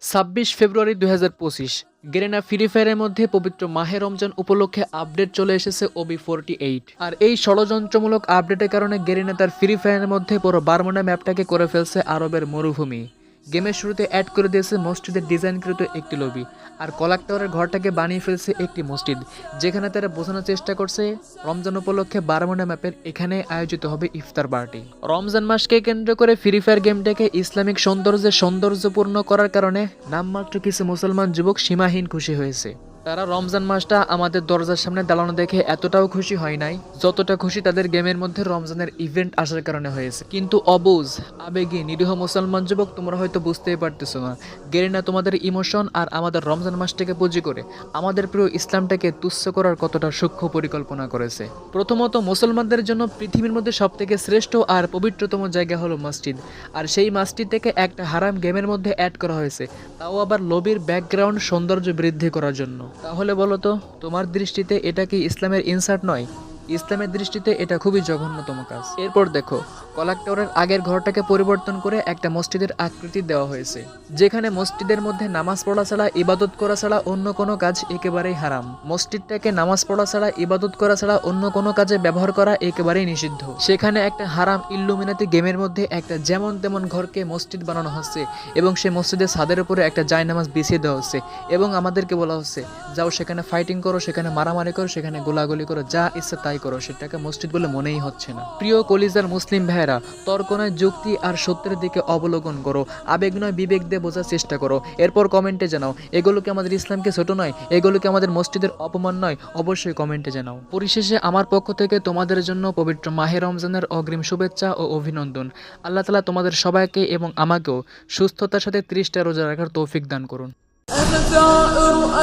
২৬ ফেব্রুয়ারি ২০২৫ Garena free ফায়ারের মধ্যে পবিত্র মাহে রমজান উপলক্ষে আপডেট চলে এসেছে OB48। আর এই ষড়যন্ত্রমূলক আপডেটের কারণে গেরিনা তার ফ্রি ফায়ারের মধ্যে পুরো বারমুডা ম্যাপটাকে করে ফেলছে আরবের মরুভূমি। গেমের শুরুতে অ্যাড করে দিয়েছে মসজিদের ডিজাইনকৃত একটি লবি, আর কলাক টাওয়ারের ঘরটাকে বানিয়ে ফেলছে একটি মসজিদ, যেখানে তারা বোঝানোর চেষ্টা করছে রমজান উপলক্ষে বারমুডা ম্যাপের এখানে আয়োজিত হবে ইফতার পার্টি। রমজান মাসকে কেন্দ্র করে ফ্রি ফায়ার গেমটাকে ইসলামিক সৌন্দর্যপূর্ণ করার কারণে নামমাত্র কিছু মুসলমান যুবক সীমাহীন খুশি হয়েছে। তারা রমজান মাসটা আমাদের দরজার সামনে দাঁড়ানো দেখে এতটাও খুশি হয় নাই যতটা খুশি তাদের গেমের মধ্যে রমজানের ইভেন্ট আসার কারণে হয়েছে। কিন্তু অবুঝ আবেগী নিরীহ মুসলমান যুবক, তোমরা হয়তো বুঝতেই পারতেছো না গেরিনা তোমাদের ইমোশন আর আমাদের রমজান মাসটাকে পুঁজি করে আমাদের প্রিয় ইসলামটাকে তুচ্ছ করার কতটা সূক্ষ্ম পরিকল্পনা করেছে। প্রথমত, মুসলমানদের জন্য পৃথিবীর মধ্যে সবথেকে শ্রেষ্ঠ আর পবিত্রতম জায়গা হলো মসজিদ, আর সেই মসজিদ থেকে একটা হারাম গেমের মধ্যে অ্যাড করা হয়েছে, তাও আবার লবির ব্যাকগ্রাউন্ড সৌন্দর্য বৃদ্ধি করার জন্য। তাহলে বলো তো, তোমার দৃষ্টিতে এটা কি ইসলামের ইনসার্ট নয়? ইসলামের দৃষ্টিতে এটা খুবই জঘন্যতম কাজ। এরপর দেখো, কলাক টাওয়ারের আগের ঘরটাকে পরিবর্তন করে একটা মসজিদের আকৃতি দেওয়া হয়েছে, যেখানে মসজিদের মধ্যে নামাজ পড়া ছাড়া ইবাদত করা ছাড়া অন্য কোনো কাজ একেবারেই হারাম। মসজিদটাকে নামাজ পড়া ছাড়া ইবাদত করা ছাড়া অন্য কোনো কাজে ব্যবহার করা একেবারেই নিষিদ্ধ। সেখানে একটা হারাম ইল্লুমিনাতি গেমের মধ্যে একটা যেমন তেমন ঘরকে মসজিদ বানানো হচ্ছে, এবং সে মসজিদের ছাদের উপরে একটা জায়নামাজ বিছিয়ে দেওয়া হচ্ছে, এবং আমাদেরকে বলা হচ্ছে যাও সেখানে ফাইটিং করো, সেখানে মারামারি করো, সেখানে গোলাগুলি করো, যা ইচ্ছা তাই করো, সেটাকে মসজিদ বলে মনেই হচ্ছে না। প্রিয় কলিজার মুসলিম ভাইয়েরা, তর্ক নয় যুক্তি আর সত্যের দিকে অবলোকন করো, আবেগ নয় বিবেক দিয়ে বোঝার চেষ্টা করো, এরপর কমেন্টে জানাও এগুলোকে আমাদের ইসলামকে ছোট নয়, এগুলোকে আমাদের মসজিদের অপমান নয়, অবশ্যই কমেন্টে জানাও। পরিশেষে আমার পক্ষ থেকে তোমাদের জন্য পবিত্র মাহে রমজানের অগ্রিম শুভেচ্ছা ও অভিনন্দন। আল্লাহ তাআলা তোমাদের সবাইকে এবং আমাকেও সুস্থতার সাথে 30টা রোজা রাখার তৌফিক দান করুন।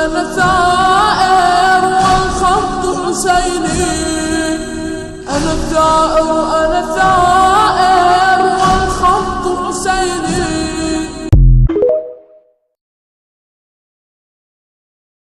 أنا ثائر والخط حسيني. أنا ثائر